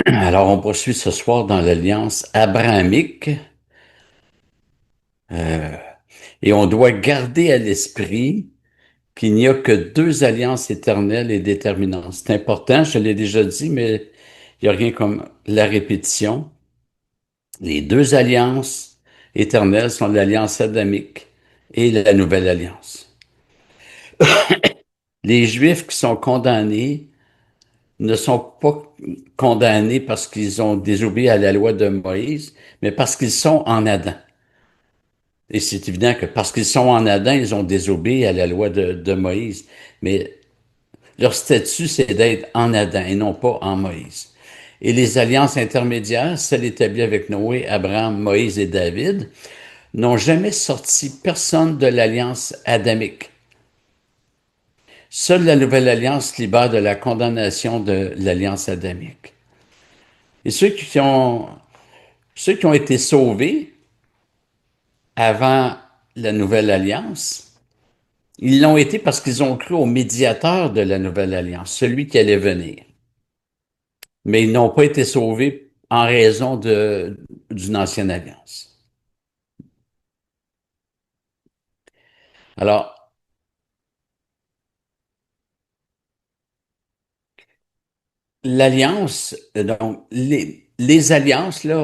Alors, on poursuit ce soir dans l'alliance abrahamique euh, et on doit garder à l'esprit qu'il n'y a que deux alliances éternelles et déterminantes. C'est important, je l'ai déjà dit, mais il n'y a rien comme la répétition. Les deux alliances éternelles sont l'alliance adamique et la nouvelle alliance. Les Juifs qui sont condamnés ne sont pas condamnés parce qu'ils ont désobéi à la loi de Moïse, mais parce qu'ils sont en Adam. Et c'est évident que parce qu'ils sont en Adam, ils ont désobéi à la loi de Moïse. Mais leur statut, c'est d'être en Adam et non pas en Moïse. Et les alliances intermédiaires, celles établies avec Noé, Abraham, Moïse et David, n'ont jamais sorti personne de l'alliance adamique. Seule la nouvelle alliance libère de la condamnation de l'alliance adamique. Et ceux qui ont été sauvés avant la nouvelle alliance, ils l'ont été parce qu'ils ont cru au médiateur de la nouvelle alliance, celui qui allait venir. Mais ils n'ont pas été sauvés en raison d'une ancienne alliance. Alors, l'alliance, donc, les alliances, là,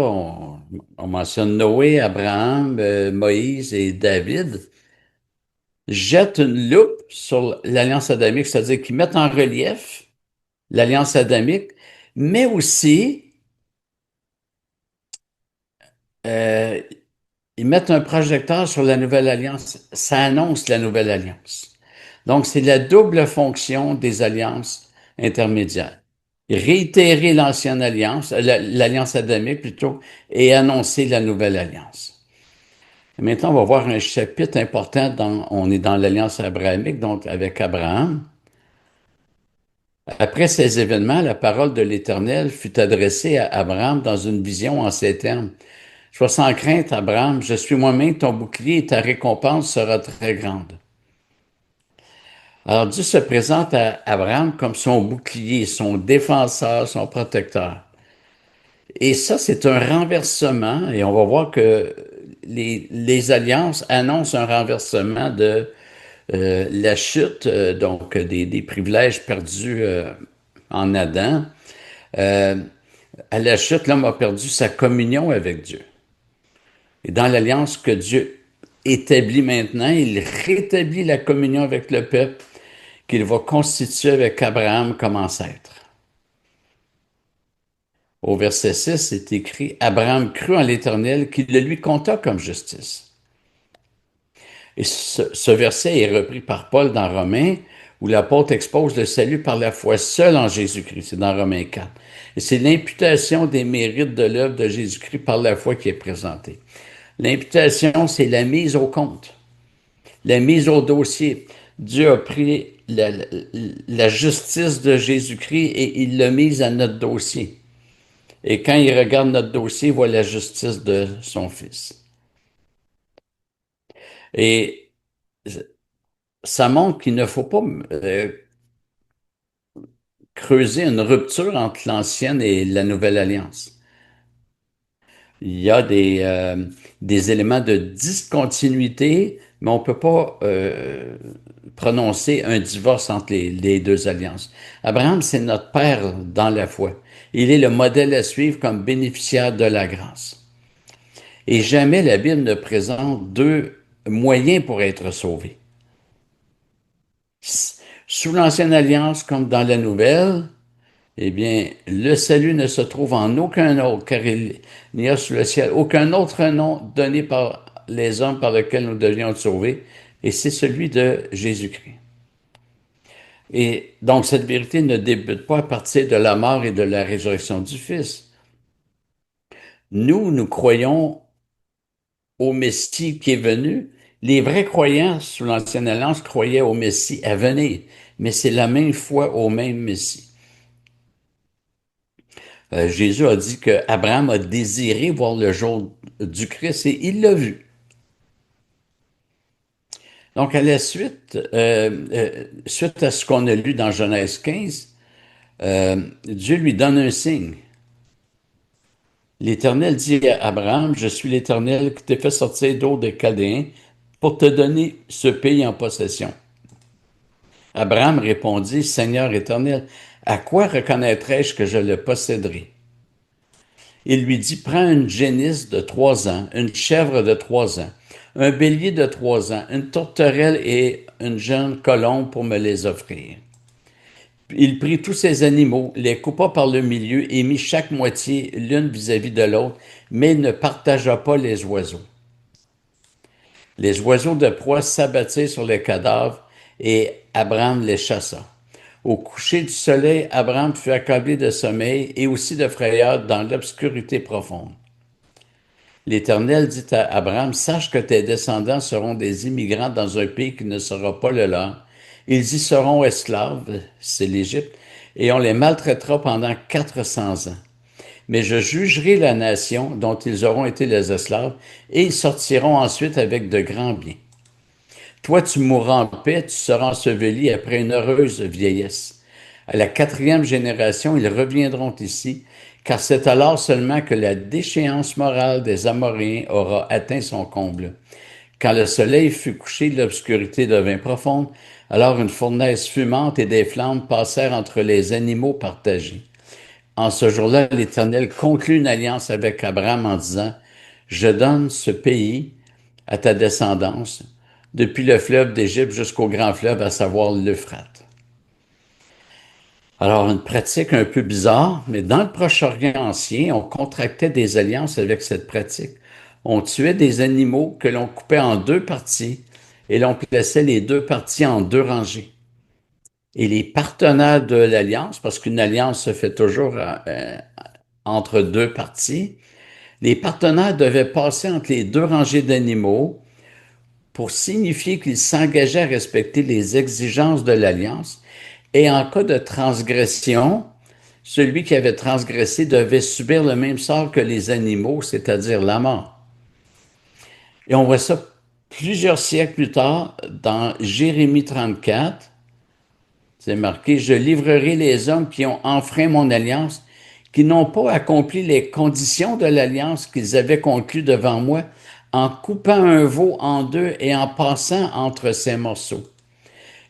on mentionne Noé, Abraham, Moïse et David, jettent une loupe sur l'alliance adamique, c'est-à-dire qu'ils mettent en relief l'alliance adamique, mais aussi, euh, ils mettent un projecteur sur la nouvelle alliance. Ça annonce la nouvelle alliance. Donc, c'est la double fonction des alliances intermédiaires. Réitérer l'ancienne alliance, l'alliance adamique plutôt, et annoncer la nouvelle alliance. Et maintenant, on va voir un chapitre important on est dans l'alliance abrahamique, donc avec Abraham. Après ces événements, la parole de l'Éternel fut adressée à Abraham dans une vision en ces termes. Sois sans crainte, Abraham, je suis moi-même ton bouclier et ta récompense sera très grande. Alors Dieu se présente à Abraham comme son bouclier, son défenseur, son protecteur. Et ça, c'est un renversement, et on va voir que les alliances annoncent un renversement de la chute, donc des privilèges perdus en Adam. Euh, à la chute, l'homme a perdu sa communion avec Dieu. Et dans l'alliance que Dieu établit maintenant, il rétablit la communion avec le peuple qu'il va constituer avec Abraham comme ancêtre. Au verset 6, c'est écrit, Abraham crut en l'Éternel qui le lui compta comme justice. Et ce verset est repris par Paul dans Romains, où l'apôtre expose le salut par la foi seule en Jésus-Christ. C'est dans Romains 4. Et c'est l'imputation des mérites de l'œuvre de Jésus-Christ par la foi qui est présentée. L'imputation, c'est la mise au compte, la mise au dossier. Dieu a pris la justice de Jésus-Christ et il l'a mise à notre dossier. Et quand il regarde notre dossier, il voit la justice de son Fils. Et ça montre qu'il ne faut pas creuser une rupture entre l'ancienne et la nouvelle alliance. Il y a des éléments de discontinuité, mais on ne peut pas prononcer un divorce entre les deux alliances. Abraham, c'est notre père dans la foi. Il est le modèle à suivre comme bénéficiaire de la grâce. Et jamais la Bible ne présente deux moyens pour être sauvé. Sous l'ancienne alliance comme dans la nouvelle, eh bien, le salut ne se trouve en aucun autre, car il n'y a sous le ciel aucun autre nom donné par les hommes par lequel nous devions être sauvés, et c'est celui de Jésus-Christ. Et donc, cette vérité ne débute pas à partir de la mort et de la résurrection du Fils. Nous croyons au Messie qui est venu. Les vrais croyants sous l'Ancienne Alliance croyaient au Messie à venir, mais c'est la même foi au même Messie. Jésus a dit que Abraham a désiré voir le jour du Christ et il l'a vu. Donc, à la suite, suite à ce qu'on a lu dans Genèse 15, Dieu lui donne un signe. L'Éternel dit à Abraham, je suis l'Éternel qui t'ai fait sortir d'Ur des Chaldéens pour te donner ce pays en possession. Abraham répondit, Seigneur Éternel, à quoi reconnaîtrai-je que je le posséderai? Il lui dit, prends une génisse de 3 ans, une chèvre de 3 ans, un bélier de 3 ans, une tourterelle et une jeune colombe pour me les offrir. Il prit tous ces animaux, les coupa par le milieu et mit chaque moitié l'une vis-à-vis de l'autre, mais ne partagea pas les oiseaux. Les oiseaux de proie s'abattirent sur les cadavres et Abraham les chassa. Au coucher du soleil, Abraham fut accablé de sommeil et aussi de frayeur dans l'obscurité profonde. L'Éternel dit à Abraham, sache que tes descendants seront des immigrants dans un pays qui ne sera pas le leur. Ils y seront esclaves, c'est l'Égypte, et on les maltraitera pendant 400 ans. Mais je jugerai la nation dont ils auront été les esclaves, et ils sortiront ensuite avec de grands biens. Toi, tu mourras en paix, tu seras enseveli après une heureuse vieillesse. À la 4e génération, ils reviendront ici, car c'est alors seulement que la déchéance morale des Amoréens aura atteint son comble. Quand le soleil fut couché, l'obscurité devint profonde, alors une fournaise fumante et des flammes passèrent entre les animaux partagés. En ce jour-là, l'Éternel conclut une alliance avec Abraham en disant, je donne ce pays à ta descendance, depuis le fleuve d'Égypte jusqu'au grand fleuve, à savoir l'Euphrate. Alors, une pratique un peu bizarre, mais dans le Proche-Orient ancien, on contractait des alliances avec cette pratique. On tuait des animaux que l'on coupait en deux parties et l'on plaçait les deux parties en deux rangées. Et les partenaires de l'alliance, parce qu'une alliance se fait toujours entre deux parties, les partenaires devaient passer entre les deux rangées d'animaux pour signifier qu'ils s'engageaient à respecter les exigences de l'alliance. Et en cas de transgression, celui qui avait transgressé devait subir le même sort que les animaux, c'est-à-dire la mort. Et on voit ça plusieurs siècles plus tard dans Jérémie 34. C'est marqué, je livrerai les hommes qui ont enfreint mon alliance, qui n'ont pas accompli les conditions de l'alliance qu'ils avaient conclue devant moi, en coupant un veau en deux et en passant entre ses morceaux.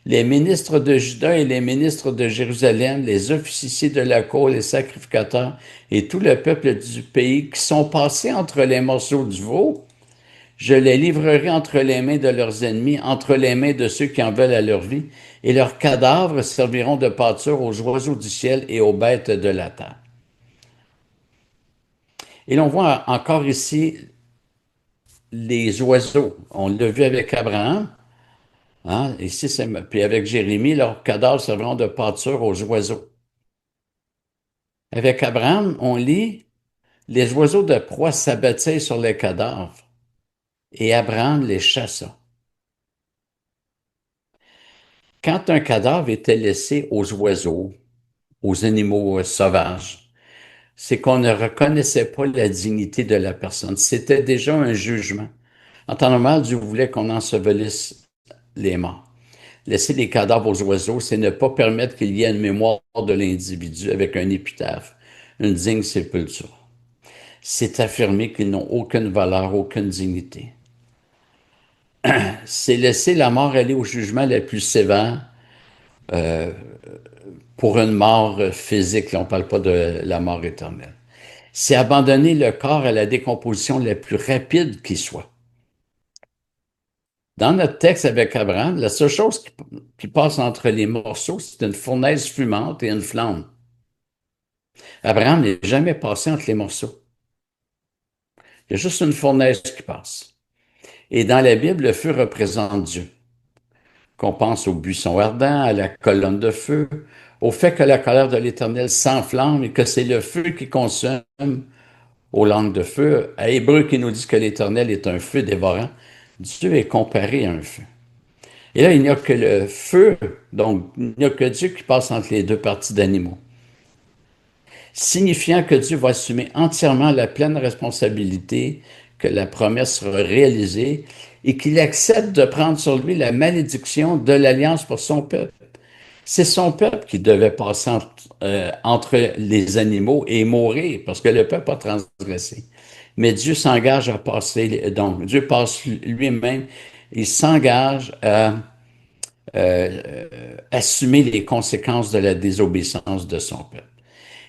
Les ministres de Juda et les ministres de Jérusalem, les officiers de la cour, les sacrificateurs et tout le peuple du pays qui sont passés entre les morceaux du veau, je les livrerai entre les mains de leurs ennemis, entre les mains de ceux qui en veulent à leur vie, et leurs cadavres serviront de pâture aux oiseaux du ciel et aux bêtes de la terre. Et l'on voit encore ici les oiseaux. On l'a vu avec Abraham, hein? Ici, puis avec Jérémie, leurs cadavres serviront de pâture aux oiseaux. Avec Abraham, on lit, les oiseaux de proie s'abattaient sur les cadavres, et Abraham les chassa. Quand un cadavre était laissé aux oiseaux, aux animaux sauvages, c'est qu'on ne reconnaissait pas la dignité de la personne. C'était déjà un jugement. En temps normal, Dieu voulait qu'on ensevelisse les morts. Laisser les cadavres aux oiseaux, c'est ne pas permettre qu'il y ait une mémoire de l'individu avec un épitaphe, une digne sépulture. C'est affirmer qu'ils n'ont aucune valeur, aucune dignité. C'est laisser la mort aller au jugement le plus sévère pour une mort physique. Là, on ne parle pas de la mort éternelle. C'est abandonner le corps à la décomposition la plus rapide qui soit. Dans notre texte avec Abraham, la seule chose qui passe entre les morceaux, c'est une fournaise fumante et une flamme. Abraham n'est jamais passé entre les morceaux. Il y a juste une fournaise qui passe. Et dans la Bible, le feu représente Dieu. Qu'on pense au buisson ardent, à la colonne de feu, au fait que la colère de l'Éternel s'enflamme et que c'est le feu qui consomme aux langues de feu. À Hébreu qui nous dit que l'Éternel est un feu dévorant, Dieu est comparé à un feu. Et là, il n'y a que le feu, donc il n'y a que Dieu qui passe entre les deux parties d'animaux, signifiant que Dieu va assumer entièrement la pleine responsabilité que la promesse sera réalisée et qu'il accepte de prendre sur lui la malédiction de l'alliance pour son peuple. C'est son peuple qui devait passer entre les animaux et mourir, parce que le peuple a transgressé. Mais Dieu s'engage à passer, donc Dieu passe lui-même, il s'engage à assumer les conséquences de la désobéissance de son peuple.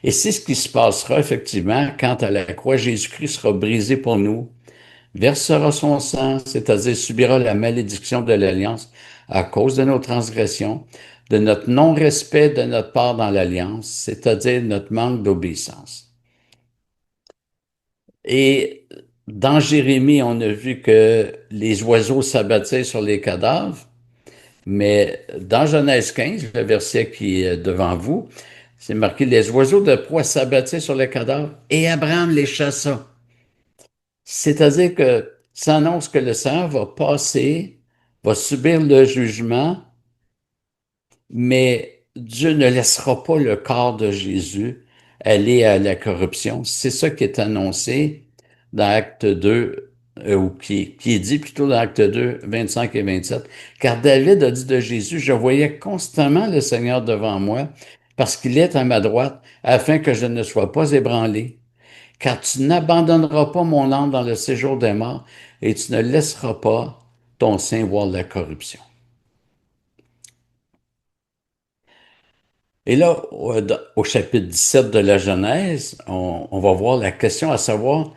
Et c'est ce qui se passera effectivement quand à la croix Jésus-Christ sera brisé pour nous, versera son sang, c'est-à-dire subira la malédiction de l'alliance à cause de nos transgressions, de notre non-respect de notre part dans l'alliance, c'est-à-dire notre manque d'obéissance. Et dans Jérémie, on a vu que les oiseaux s'abattaient sur les cadavres, mais dans Genèse 15, le verset qui est devant vous, c'est marqué, les oiseaux de proie s'abattaient sur les cadavres et Abraham les chassa. C'est-à-dire que ça annonce que le Seigneur va passer, va subir le jugement, mais Dieu ne laissera pas le corps de Jésus aller à la corruption. C'est ça qui est annoncé dans Acte 2, ou qui est dit plutôt dans Acte 2, 25 et 27. Car David a dit de Jésus, je voyais constamment le Seigneur devant moi, parce qu'il est à ma droite, afin que je ne sois pas ébranlé. Car tu n'abandonneras pas mon âme dans le séjour des morts, et tu ne laisseras pas ton sein voir la corruption. Et là, au chapitre 17 de la Genèse, on va voir la question à savoir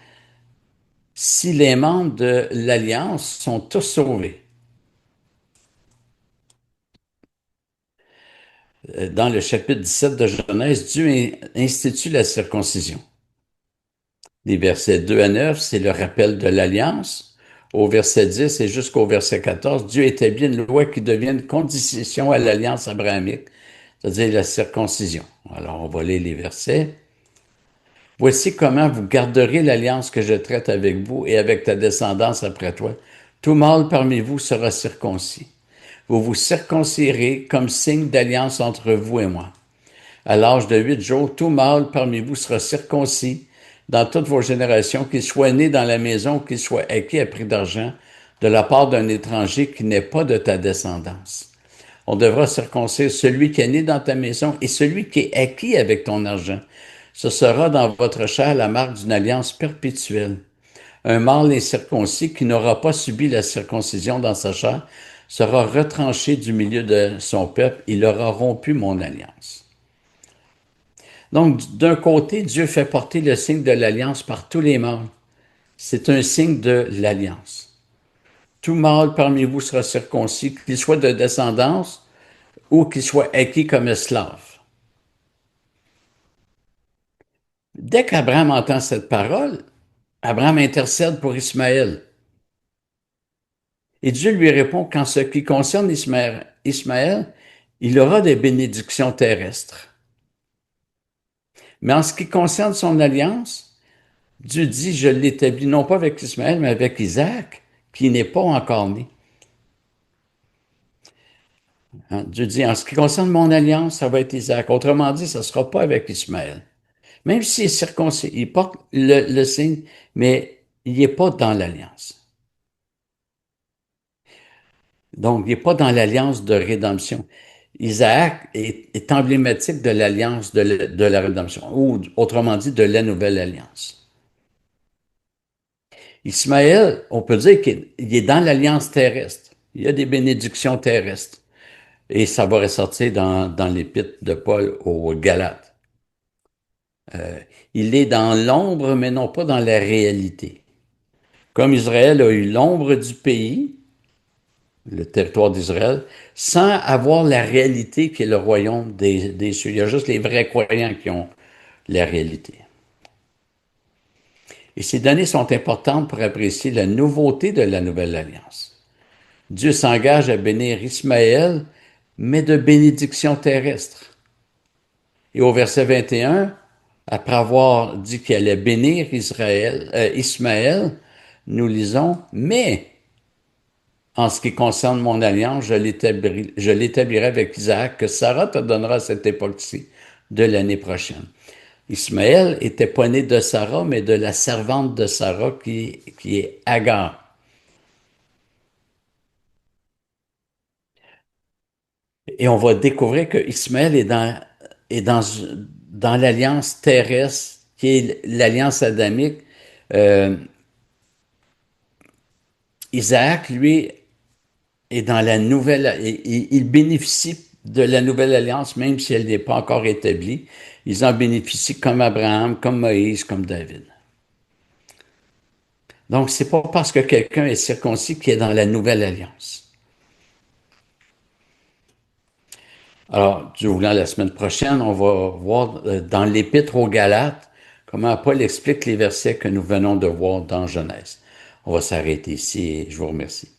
si les membres de l'Alliance sont tous sauvés. Dans le chapitre 17 de Genèse, Dieu institue la circoncision. Les versets 2 à 9, c'est le rappel de l'Alliance. Au verset 10 et jusqu'au verset 14, Dieu établit une loi qui devient une condition à l'Alliance abrahamique, c'est-à-dire la circoncision. Alors, on va lire les versets. Voici comment vous garderez l'alliance que je traite avec vous et avec ta descendance après toi. Tout mâle parmi vous sera circoncis. Vous vous circoncirez comme signe d'alliance entre vous et moi. À l'âge de 8 jours, tout mâle parmi vous sera circoncis dans toutes vos générations, qu'il soit né dans la maison, qu'il soit acquis à prix d'argent, de la part d'un étranger qui n'est pas de ta descendance. On devra circoncire celui qui est né dans ta maison et celui qui est acquis avec ton argent. Ce sera dans votre chair la marque d'une alliance perpétuelle. Un mâle incirconcis qui n'aura pas subi la circoncision dans sa chair sera retranché du milieu de son peuple. Il aura rompu mon alliance. Donc, d'un côté, Dieu fait porter le signe de l'alliance par tous les mâles. C'est un signe de l'alliance. Tout mâle parmi vous sera circoncis, qu'il soit de descendance ou qu'il soit acquis comme esclave. Dès qu'Abraham entend cette parole, Abraham intercède pour Ismaël. Et Dieu lui répond qu'en ce qui concerne Ismaël, il aura des bénédictions terrestres. Mais en ce qui concerne son alliance, Dieu dit, je l'établis non pas avec Ismaël, mais avec Isaac, qui n'est pas encore né. Hein? Dieu dit, en ce qui concerne mon alliance, ça va être Isaac. Autrement dit, ça ne sera pas avec Ismaël. Même s'il est circoncis, il porte le signe, mais il n'est pas dans l'alliance. Donc, il n'est pas dans l'alliance de rédemption. Isaac est emblématique de l'alliance de la rédemption, ou autrement dit, de la nouvelle alliance. Ismaël, on peut dire qu'il est dans l'alliance terrestre. Il y a des bénédictions terrestres. Et ça va ressortir dans l'épître de Paul aux Galates. Euh, il est dans l'ombre, mais non pas dans la réalité. Comme Israël a eu l'ombre du pays, le territoire d'Israël, sans avoir la réalité qui est le royaume des cieux. Il y a juste les vrais croyants qui ont la réalité. Et ces données sont importantes pour apprécier la nouveauté de la nouvelle alliance. Dieu s'engage à bénir Ismaël, mais de bénédictions terrestres. Et au verset 21, après avoir dit qu'il allait bénir Ismaël, nous lisons, mais en ce qui concerne mon alliance, je l'établirai avec Isaac, que Sarah te donnera à cette époque-ci de l'année prochaine. Ismaël était pas né de Sarah, mais de la servante de Sarah qui est Agar. Et on va découvrir que Ismaël est dans l'alliance terrestre, qui est l'alliance adamique. Euh, Isaac, lui, est dans la nouvelle, il bénéficie de la nouvelle alliance, même si elle n'est pas encore établie. Ils en bénéficient comme Abraham, comme Moïse, comme David. Donc, c'est pas parce que quelqu'un est circoncis qu'il est dans la nouvelle alliance. Alors, Dieu voulant, la semaine prochaine, on va voir dans l'Épître aux Galates comment Paul explique les versets que nous venons de voir dans Genèse. On va s'arrêter ici et je vous remercie.